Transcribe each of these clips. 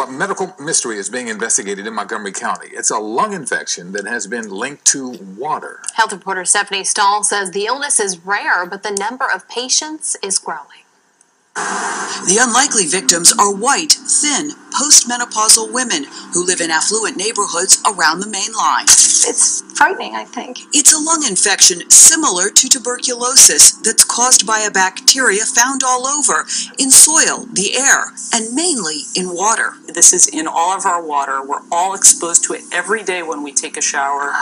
Well, a medical mystery is being investigated in Montgomery County. It's a lung infection that has been linked to water. Health reporter Stephanie Stahl says the illness is rare, but the number of patients is growing. The unlikely victims are white, thin, postmenopausal women who live in affluent neighborhoods around the main line. It's frightening, I think. It's a lung infection similar to tuberculosis that's caused by a bacteria found all over, in soil, the air, and mainly in water. This is in all of our water. We're all exposed to it every day when we take a shower.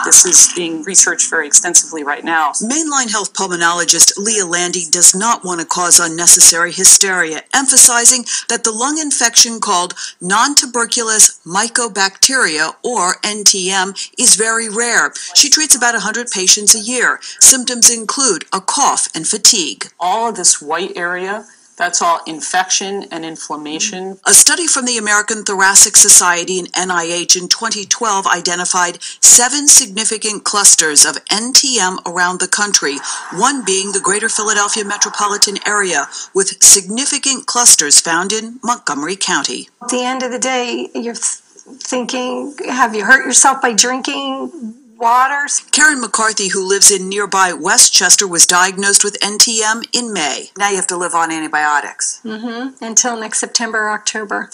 This is being researched very extensively right now. Mainline health pulmonologist Leah Landy does not want to cause unnecessary hysteria, emphasizing that the lung infection called non-tuberculous mycobacteria, or NTM, is very rare. She treats about 100 patients a year. Symptoms include a cough and fatigue. All of this white area, that's all infection and inflammation. A study from the American Thoracic Society and NIH in 2012 identified 7 significant clusters of NTM around the country, one being the greater Philadelphia metropolitan area, with significant clusters found in Montgomery County. At the end of the day, you're thinking, have you hurt yourself by drinking water? Karen McCarthy, who lives in nearby Westchester, was diagnosed with NTM in May. Now you have to live on antibiotics. Until next September or October.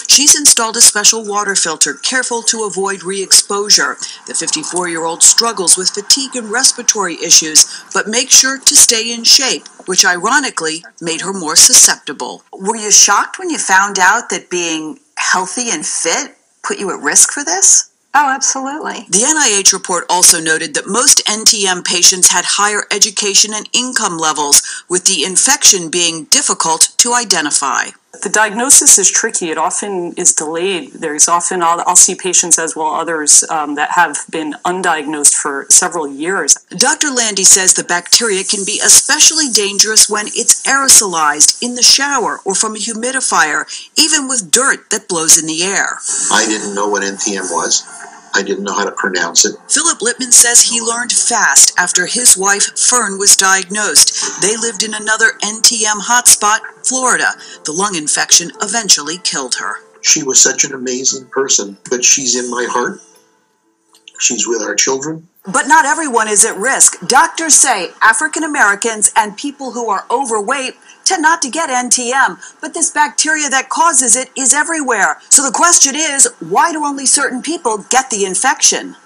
She's installed a special water filter, careful to avoid re-exposure. The 54-year-old struggles with fatigue and respiratory issues, but makes sure to stay in shape, which ironically made her more susceptible. Were you shocked when you found out that being healthy and fit put you at risk for this? Oh, absolutely. The NIH report also noted that most NTM patients had higher education and income levels, with the infection being difficult to identify. The diagnosis is tricky. It often is delayed. There's often, I'll see patients as well others that have been undiagnosed for several years. Dr. Landy says the bacteria can be especially dangerous when it's aerosolized in the shower or from a humidifier, even with dirt that blows in the air. I didn't know what NTM was. I didn't know how to pronounce it. Philip Lippman says he learned fast after his wife, Fern, was diagnosed. They lived in another NTM hotspot, Florida. The lung infection eventually killed her. She was such an amazing person, but she's in my heart. She's with our children. But not everyone is at risk. Doctors say African Americans and people who are overweight tend not to get NTM, but this bacteria that causes it is everywhere. So the question is, why do only certain people get the infection?